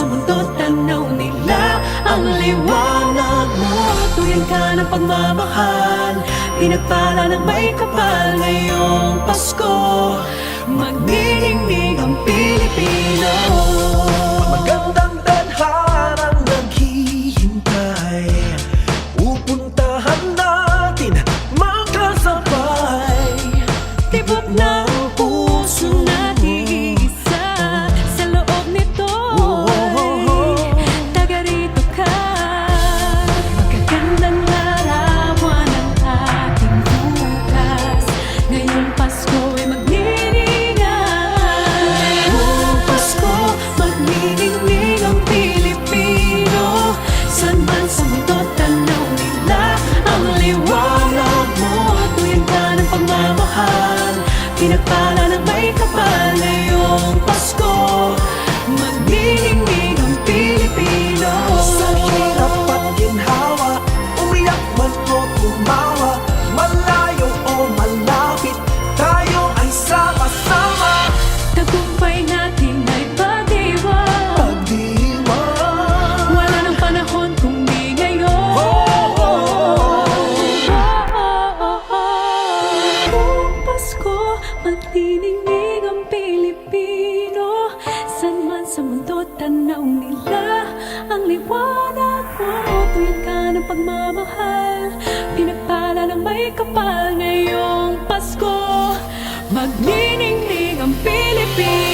sa mundo, tanaw nila ang liwanag mo. Tuyan ka ng pagmamahal, pinagpala ng may kapal. Ngayong Pasko, magniningning ang Pilipino. Magandang tadharang naghihintay, pupuntahan natin magkasabay. Tibok ng puso natin isa, sa loob nito taga rito ka. Magagandang larawan ang ating bukas. Ngayong Pasko ay magniningay. Ngayong Pasko, magniningning ang Pilipino. San man sa mundo, tanaw nila ang liwanag mo. Tuyan ka ng pagmamahal, pinagpala ng may kapal. Ngayong Pasko, magniningning ang Pilipino. Sa hirap at ginhawa, umiyak man o tumawa, malayo o malapit, tayo ay sama-sama. Tagumpay natin ay pag-iwan, Pag-iwan, wala nang panahon kung di ngayon. Ngayong Pasko, magniningning ang Pilipino. San man sa mundo, tanaw nila ang liwanag mo. Tuyan ka ng pagmamahal, pinagpala ng may kapal. Ngayong Pasko, magniningning ang Pilipino.